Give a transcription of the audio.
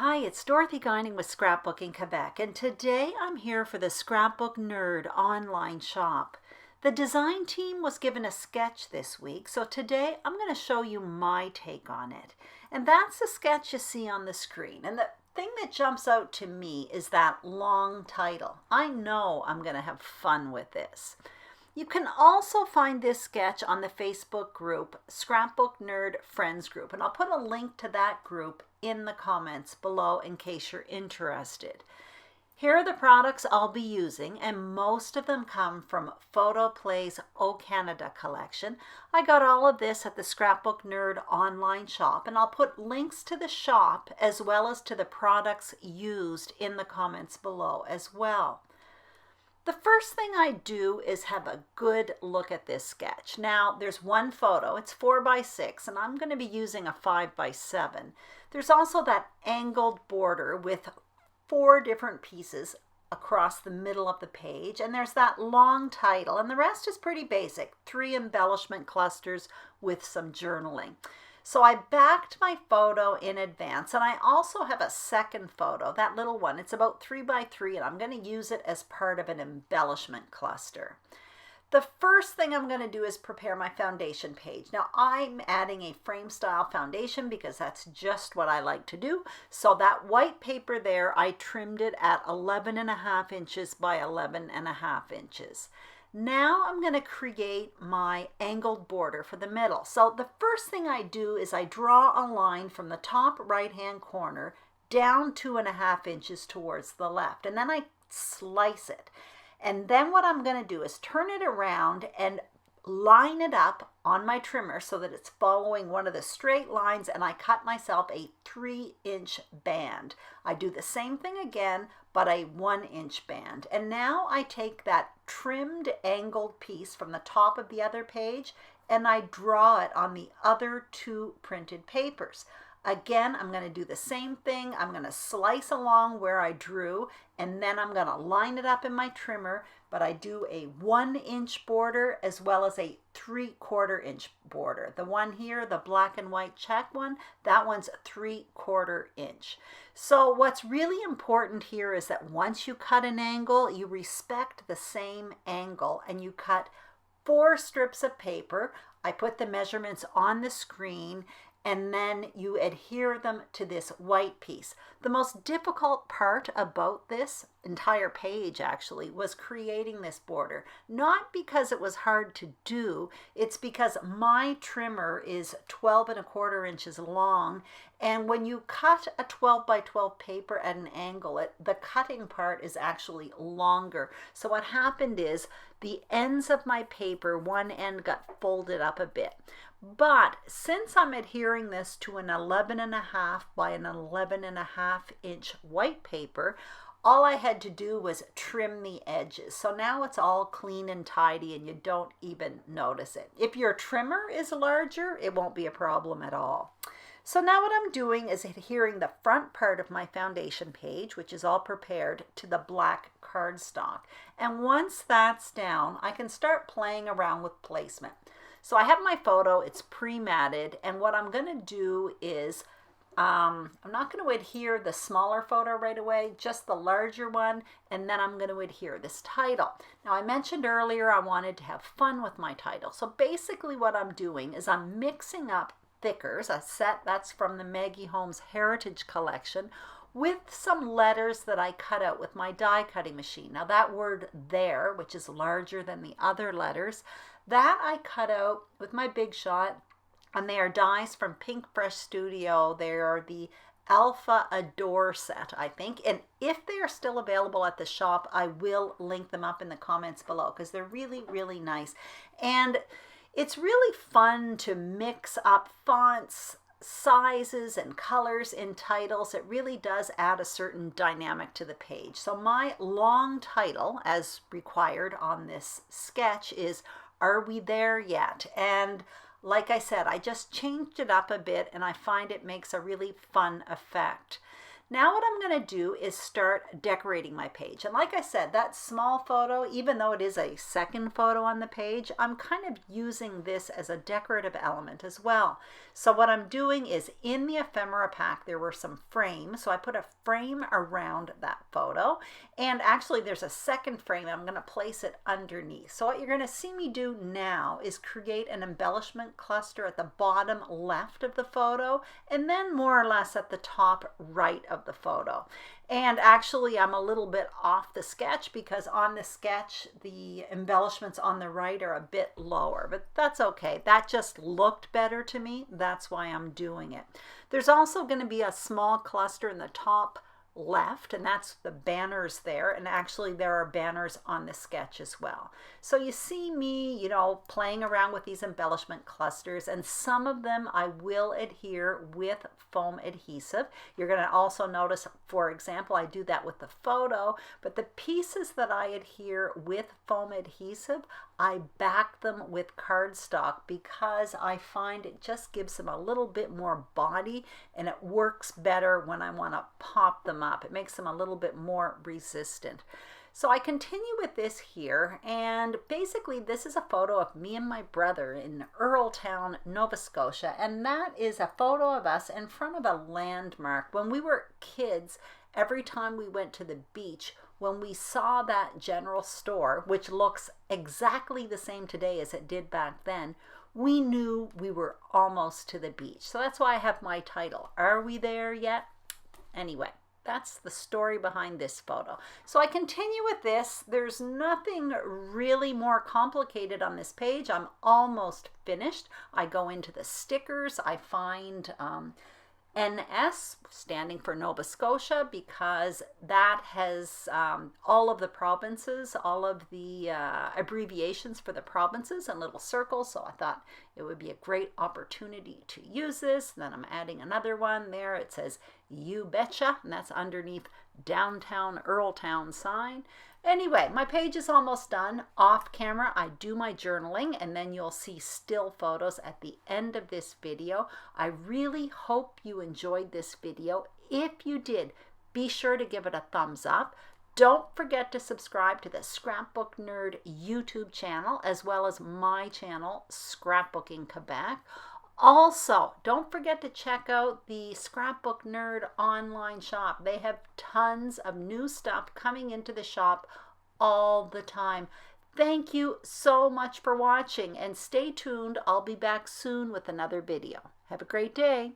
Hi, it's Dorothy Guining with Scrapbooking Quebec, and today I'm here for the Scrapbook Nerd online shop. The design team was given a sketch this week, so today I'm going to show you my take on it. And that's the sketch you see on the screen. And the thing that jumps out to me is that long title. I know I'm going to have fun with this. You can also find this sketch on the Facebook group, Scrapbook Nerd Friends Group, and I'll put a link to that group in the comments below in case you're interested. Here are the products I'll be using, and most of them come from Photoplay's O Canada collection. I got all of this at the Scrapbook Nerd online shop, and I'll put links to the shop as well as to the products used in the comments below as well. The first thing I do is have a good look at this sketch. Now, there's one photo. It's 4x6, and I'm going to be using a 5x7. There's also that angled border with 4 different pieces across the middle of the page, and there's that long title, and the rest is pretty basic. 3 embellishment clusters with some journaling. So I backed my photo in advance, and I also have a second photo, that little one. It's about 3x3, and I'm going to use it as part of an embellishment cluster. The first thing I'm going to do is prepare my foundation page. Now I'm adding a frame style foundation because that's just what I like to do. So that white paper there, I trimmed it at 11.5 inches by 11.5 inches. Now I'm going to create my angled border for the middle. So the first thing I do is I draw a line from the top right hand corner down 2.5 inches towards the left, and then I slice it. And then what I'm going to do is turn it around and line it up on my trimmer so that it's following one of the straight lines, and I cut myself a 3-inch band. I do the same thing again, but a 1-inch band. And now I take that trimmed angled piece from the top of the other page and I draw it on the other 2 printed papers. Again, I'm going to do the same thing. I'm going to slice along where I drew, and then I'm going to line it up in my trimmer, but I do a 1-inch border as well as a 3/4 inch border. The one here, the black and white check one, that one's 3/4 inch. So what's really important here is that once you cut an angle, you respect the same angle, and you cut 4 strips of paper. I put the measurements on the screen, and then you adhere them to this white piece. The most difficult part about this entire page actually was creating this border. Not because it was hard to do, it's because my trimmer is 12.25 inches long, and when you cut a 12x12 paper at an angle, the cutting part is actually longer. So what happened is the ends of my paper, one end got folded up a bit. But since I'm adhering this to an 11.5 by an 11.5 inch white paper, all I had to do was trim the edges. So now it's all clean and tidy and you don't even notice it. If your trimmer is larger, it won't be a problem at all. So now what I'm doing is adhering the front part of my foundation page, which is all prepared, to the black cardstock. And once that's down, I can start playing around with placement. So I have my photo, it's pre-matted, and what I'm going to do is, I'm not going to adhere the smaller photo right away, just the larger one, and then I'm going to adhere this title. Now I mentioned earlier I wanted to have fun with my title. So basically what I'm doing is I'm mixing up thickers, a set that's from the Maggie Holmes Heritage Collection, with some letters that I cut out with my die cutting machine. Now that word there, which is larger than the other letters, that I cut out with my Big Shot, and they are dies from Pink Fresh Studio. They are the Alpha Adore set, I think, and if they are still available at the shop, I will link them up in the comments below because they're really, really nice. And it's really fun to mix up fonts, sizes, and colors in titles. It really does add a certain dynamic to the page. So my long title, as required on this sketch, is "Are We There Yet?" And like I said, I just changed it up a bit, and I find it makes a really fun effect. Now what I'm going to do is start decorating my page. And like I said, that small photo, even though it is a second photo on the page, I'm kind of using this as a decorative element as well. So what I'm doing is in the ephemera pack, there were some frames. So I put a frame around that photo. And actually there's a second frame. I'm going to place it underneath. So what you're going to see me do now is create an embellishment cluster at the bottom left of the photo, and then more or less at the top right of the photo. And actually I'm a little bit off the sketch because on the sketch the embellishments on the right are a bit lower, but that's okay. That just looked better to me. That's why I'm doing it. There's also going to be a small cluster in the top left, and that's the banners there, and actually there are banners on the sketch as well. So you see me, you know, playing around with these embellishment clusters, and some of them I will adhere with foam adhesive. You're going to also notice, for example, I do that with the photo, but the pieces that I adhere with foam adhesive, I back them with cardstock because I find it just gives them a little bit more body, and it works better when I want to pop them up. It makes them a little bit more resistant. So I continue with this here, and basically this is a photo of me and my brother in Earltown, Nova Scotia, and that is a photo of us in front of a landmark. When we were kids, every time we went to the beach, when we saw that general store, which looks exactly the same today as it did back then, we knew we were almost to the beach. So that's why I have my title, Are We There Yet? Anyway, that's the story behind this photo. So I continue with this. There's nothing really more complicated on this page. I'm almost finished. I go into the stickers. I find NS, standing for Nova Scotia, because that has all of the provinces, all of the abbreviations for the provinces in little circles. So I thought it would be a great opportunity to use this. Then I'm adding another one there. It says You Betcha, and that's underneath Downtown Earltown sign. Anyway, my page is almost done. Off camera, I do my journaling, and then you'll see still photos at the end of this video. I really hope you enjoyed this video. If you did, be sure to give it a thumbs up. Don't forget to subscribe to the Scrapbook Nerd YouTube channel, as well as my channel, Scrapbooking Quebec. Also, don't forget to check out the Scrapbook Nerd online shop. They have tons of new stuff coming into the shop all the time. Thank you so much for watching, and stay tuned. I'll be back soon with another video. Have a great day.